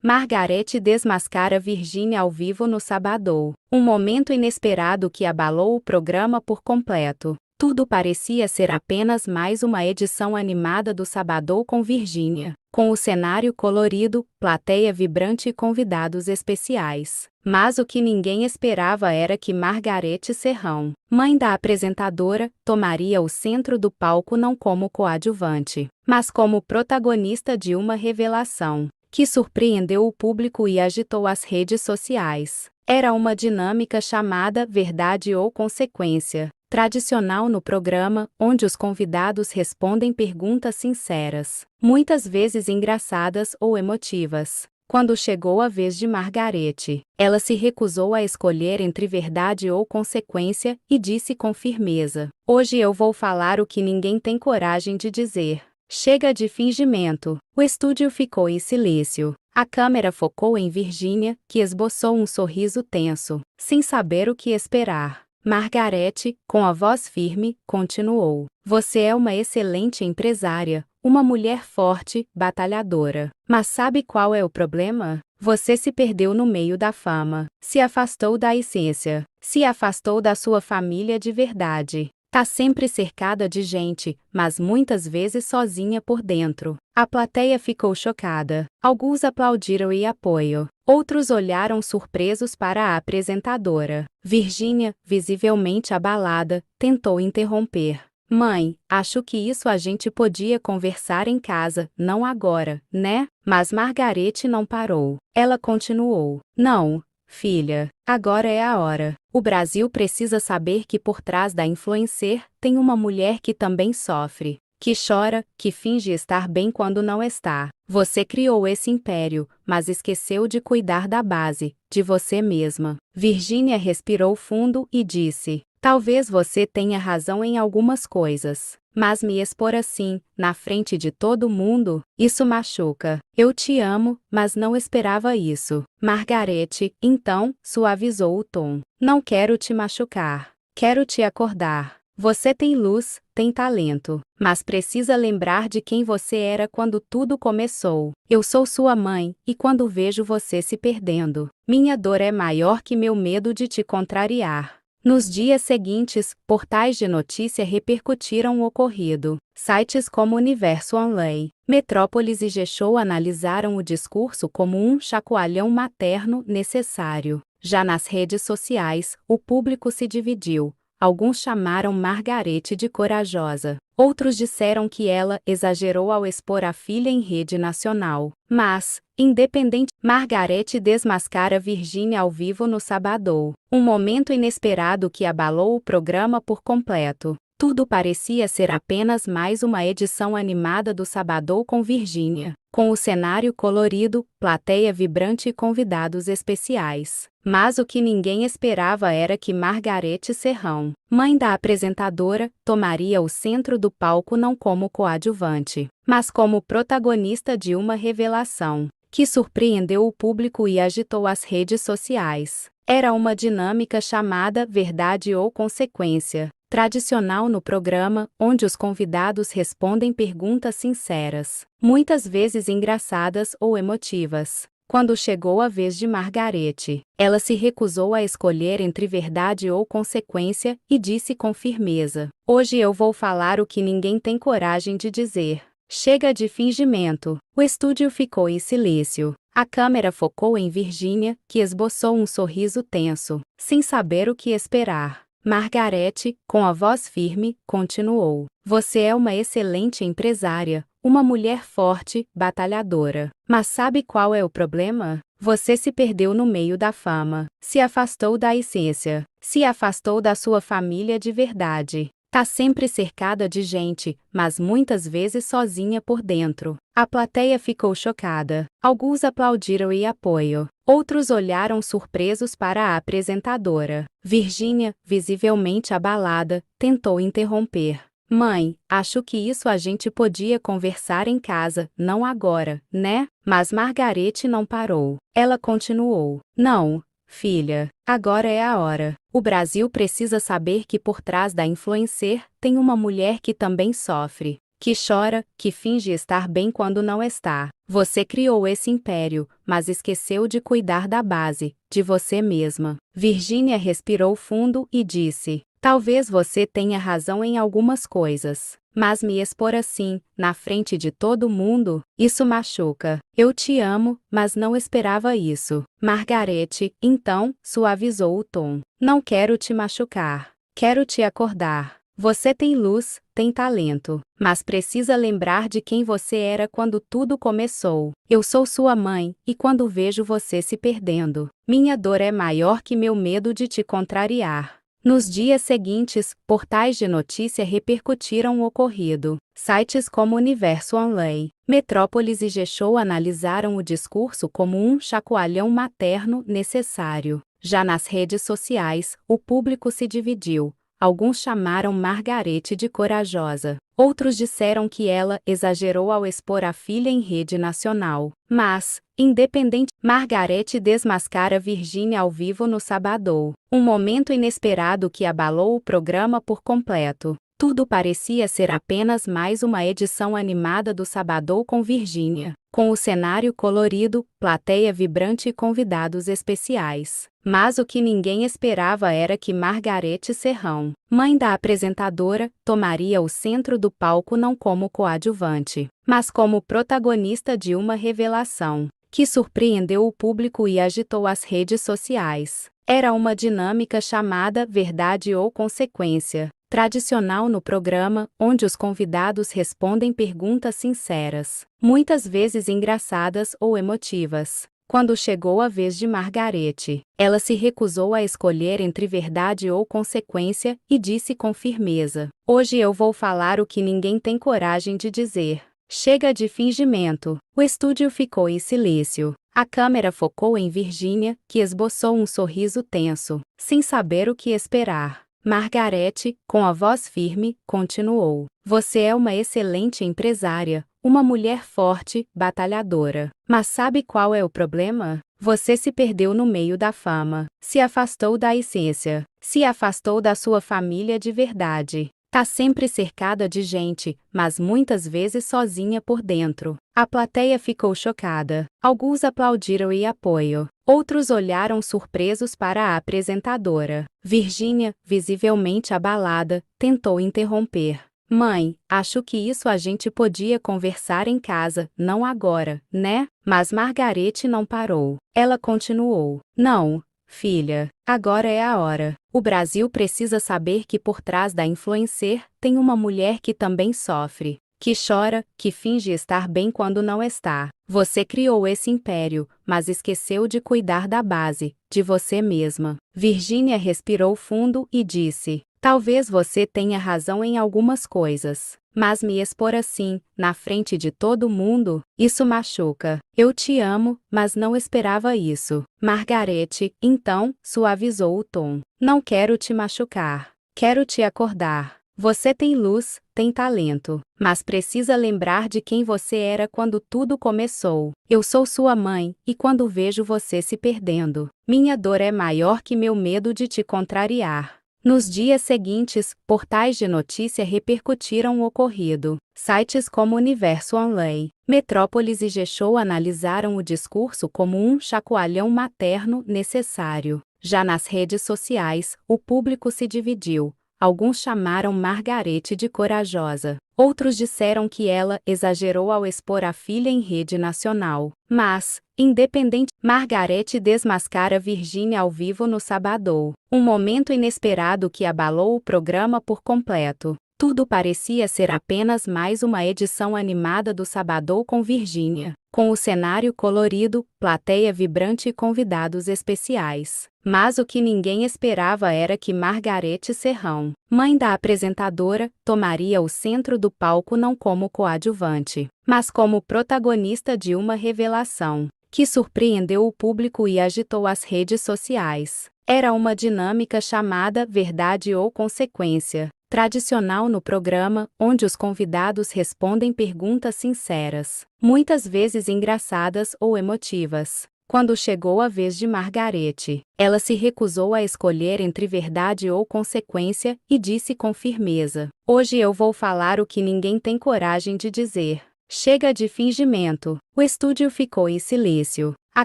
Margarete desmascara Virgínia ao vivo no Sabadão. Um momento inesperado que abalou o programa por completo. Tudo parecia ser apenas mais uma edição animada do Sabadão com Virgínia, com o cenário colorido, plateia vibrante e convidados especiais. Mas o que ninguém esperava era que Margarete Serrão, mãe da apresentadora, tomaria o centro do palco não como coadjuvante, mas como protagonista de uma revelação que surpreendeu o público e agitou as redes sociais. Era uma dinâmica chamada Verdade ou Consequência, tradicional no programa, onde os convidados respondem perguntas sinceras, muitas vezes engraçadas ou emotivas. Quando chegou a vez de Margarete, ela se recusou a escolher entre verdade ou consequência e disse com firmeza: "Hoje eu vou falar o que ninguém tem coragem de dizer. Chega de fingimento." O estúdio ficou em silêncio. A câmera focou em Virgínia, que esboçou um sorriso tenso, sem saber o que esperar. Margarete, com a voz firme, continuou: "Você é uma excelente empresária, uma mulher forte, batalhadora. Mas sabe qual é o problema? Você se perdeu no meio da fama, se afastou da essência, se afastou da sua família de verdade. Tá sempre cercada de gente, mas muitas vezes sozinha por dentro." A plateia ficou chocada. Alguns aplaudiram e apoio. Outros olharam surpresos para a apresentadora. Virgínia, visivelmente abalada, tentou interromper. "Mãe, acho que isso a gente podia conversar em casa, não agora, né?" Mas Margarete não parou. Ela continuou: "Não, filha, agora é a hora. O Brasil precisa saber que por trás da influencer tem uma mulher que também sofre, que chora, que finge estar bem quando não está. Você criou esse império, mas esqueceu de cuidar da base, de você mesma." Virgínia respirou fundo e disse: "Talvez você tenha razão em algumas coisas, mas me expor assim, na frente de todo mundo, isso machuca. Eu te amo, mas não esperava isso." Margarete, então, suavizou o tom: "Não quero te machucar. Quero te acordar. Você tem luz, tem talento, mas precisa lembrar de quem você era quando tudo começou. Eu sou sua mãe, e quando vejo você se perdendo, minha dor é maior que meu medo de te contrariar." Nos dias seguintes, portais de notícia repercutiram o ocorrido. Sites como Universo Online, Metrópolis e G-Show analisaram o discurso como um chacoalhão materno necessário. Já nas redes sociais, o público se dividiu. Alguns chamaram Margarete de corajosa. Outros disseram que ela exagerou ao expor a filha em rede nacional. Mas, independente, Margarete desmascara Virgínia ao vivo no Sabadão. Um momento inesperado que abalou o programa por completo. Tudo parecia ser apenas mais uma edição animada do Sabadão com Virgínia, com o cenário colorido, plateia vibrante e convidados especiais. Mas o que ninguém esperava era que Margarete Serrão, mãe da apresentadora, tomaria o centro do palco não como coadjuvante, mas como protagonista de uma revelação que surpreendeu o público e agitou as redes sociais. Era uma dinâmica chamada Verdade ou Consequência, tradicional no programa, onde os convidados respondem perguntas sinceras, muitas vezes engraçadas ou emotivas. Quando chegou a vez de Margarete, ela se recusou a escolher entre verdade ou consequência e disse com firmeza: "Hoje eu vou falar o que ninguém tem coragem de dizer. Chega de fingimento." O estúdio ficou em silêncio. A câmera focou em Virgínia, que esboçou um sorriso tenso, sem saber o que esperar. Margarete, com a voz firme, continuou: "Você é uma excelente empresária, uma mulher forte, batalhadora. Mas sabe qual é o problema? Você se perdeu no meio da fama, se afastou da essência, se afastou da sua família de verdade. Tá sempre cercada de gente, mas muitas vezes sozinha por dentro." A plateia ficou chocada. Alguns aplaudiram e apoio. Outros olharam surpresos para a apresentadora. Virgínia, visivelmente abalada, tentou interromper. "Mãe, acho que isso a gente podia conversar em casa, não agora, né?" Mas Margarete não parou. Ela continuou: "Não, filha, agora é a hora. O Brasil precisa saber que por trás da influencer tem uma mulher que também sofre, que chora, que finge estar bem quando não está. Você criou esse império, mas esqueceu de cuidar da base, de você mesma. Virginia respirou fundo e disse: talvez você tenha razão em algumas coisas, mas me expor assim, na frente de todo mundo, isso machuca. Eu te amo, mas não esperava isso. Margarete, então, suavizou o tom. Não quero te machucar. Quero te acordar. Você tem luz, tem talento, mas precisa lembrar de quem você era quando tudo começou. Eu sou sua mãe, e quando vejo você se perdendo, minha dor é maior que meu medo de te contrariar. Nos dias seguintes, portais de notícia repercutiram o ocorrido. Sites como Universo Online, Metrópolis e G-Show analisaram o discurso como um chacoalhão materno necessário. Já nas redes sociais, o público se dividiu. Alguns chamaram Margarete de corajosa. Outros disseram que ela exagerou ao expor a filha em rede nacional. Mas, independente, Margarete desmascara Virginia ao vivo no Sabadão. Um momento inesperado que abalou o programa por completo. Tudo parecia ser apenas mais uma edição animada do Sabadão com Virginia, com o cenário colorido, plateia vibrante e convidados especiais. Mas o que ninguém esperava era que Margarete Serrão, mãe da apresentadora, tomaria o centro do palco não como coadjuvante, mas como protagonista de uma revelação que surpreendeu o público e agitou as redes sociais. Era uma dinâmica chamada verdade ou consequência, tradicional no programa, onde os convidados respondem perguntas sinceras, muitas vezes engraçadas ou emotivas. Quando chegou a vez de Margarete, ela se recusou a escolher entre verdade ou consequência e disse com firmeza: hoje eu vou falar o que ninguém tem coragem de dizer. Chega de fingimento. O estúdio ficou em silêncio. A câmera focou em Virginia, que esboçou um sorriso tenso, sem saber o que esperar. Margarete, com a voz firme, continuou: você é uma excelente empresária, uma mulher forte, batalhadora. Mas sabe qual é o problema? Você se perdeu no meio da fama, se afastou da essência, se afastou da sua família de verdade. Tá sempre cercada de gente, mas muitas vezes sozinha por dentro. A plateia ficou chocada. Alguns aplaudiram e apoio. Outros olharam surpresos para a apresentadora. Virginia, visivelmente abalada, tentou interromper. Mãe, acho que isso a gente podia conversar em casa, não agora, né? Mas Margarete não parou. Ela continuou: não, filha, agora é a hora. O Brasil precisa saber que por trás da influencer tem uma mulher que também sofre, que chora, que finge estar bem quando não está. Você criou esse império, mas esqueceu de cuidar da base, de você mesma. Virginia respirou fundo e disse: talvez você tenha razão em algumas coisas, mas me expor assim, na frente de todo mundo, isso machuca. Eu te amo, mas não esperava isso. Margarete, então, suavizou o tom. Não quero te machucar. Quero te acordar. Você tem luz, tem talento, mas precisa lembrar de quem você era quando tudo começou. Eu sou sua mãe, e quando vejo você se perdendo, minha dor é maior que meu medo de te contrariar. Nos dias seguintes, portais de notícia repercutiram o ocorrido. Sites como Universo Online, Metrópolis e G-Show analisaram o discurso como um chacoalhão materno necessário. Já nas redes sociais, o público se dividiu. Alguns chamaram Margarete de corajosa. Outros disseram que ela exagerou ao expor a filha em rede nacional. Mas, independente, Margarete desmascara Virginia ao vivo no Sabadão. Um momento inesperado que abalou o programa por completo. Tudo parecia ser apenas mais uma edição animada do Sabadão com Virginia, com o cenário colorido, plateia vibrante e convidados especiais. Mas o que ninguém esperava era que Margarete Serrão, mãe da apresentadora, tomaria o centro do palco não como coadjuvante, mas como protagonista de uma revelação que surpreendeu o público e agitou as redes sociais. Era uma dinâmica chamada verdade ou consequência, tradicional no programa, onde os convidados respondem perguntas sinceras, muitas vezes engraçadas ou emotivas. Quando chegou a vez de Margarete, ela se recusou a escolher entre verdade ou consequência e disse com firmeza: "Hoje eu vou falar o que ninguém tem coragem de dizer. Chega de fingimento." O estúdio ficou em silêncio. A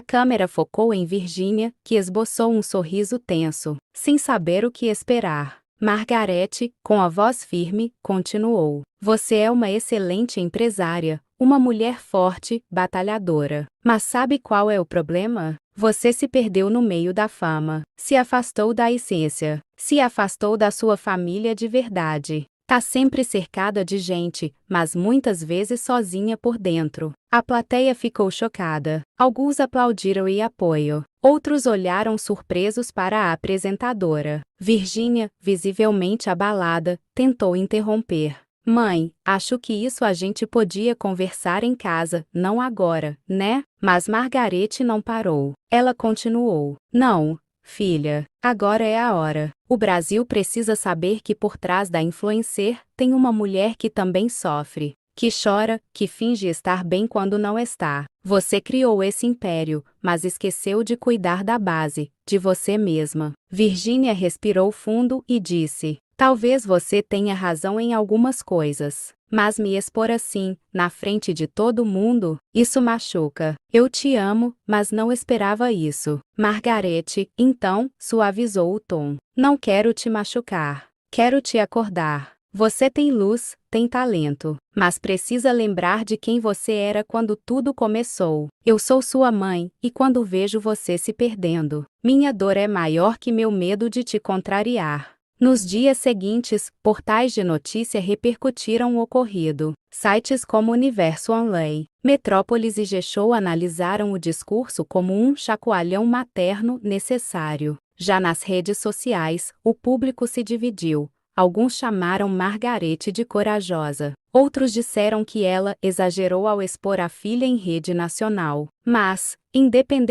câmera focou em Virginia, que esboçou um sorriso tenso, sem saber o que esperar. Margarete, com a voz firme, continuou: "Você é uma excelente empresária, uma mulher forte, batalhadora. Mas sabe qual é o problema? Você se perdeu no meio da fama, se afastou da essência, se afastou da sua família de verdade. Tá sempre cercada de gente, mas muitas vezes sozinha por dentro." A plateia ficou chocada. Alguns aplaudiram em apoio. Outros olharam surpresos para a apresentadora. Virginia, visivelmente abalada, tentou interromper. "Mãe, acho que isso a gente podia conversar em casa, não agora, né?" Mas Margarete não parou. Ela continuou: "Não, filha, agora é a hora. O Brasil precisa saber que por trás da influencer tem uma mulher que também sofre, que chora, que finge estar bem quando não está. Você criou esse império, mas esqueceu de cuidar da base, de você mesma." Virginia respirou fundo e disse: "Talvez você tenha razão em algumas coisas, mas me expor assim, na frente de todo mundo, isso machuca. Eu te amo, mas não esperava isso." Margarete, então, suavizou o tom: "Não quero te machucar. Quero te acordar. Você tem luz, tem talento, mas precisa lembrar de quem você era quando tudo começou. Eu sou sua mãe, e quando vejo você se perdendo, minha dor é maior que meu medo de te contrariar." Nos dias seguintes, portais de notícia repercutiram o ocorrido. Sites como Universo Online, Metrópolis e G-Show analisaram o discurso como um chacoalhão materno necessário. Já nas redes sociais, o público se dividiu. Alguns chamaram Margarete de corajosa. Outros disseram que ela exagerou ao expor a filha em rede nacional. Mas, independente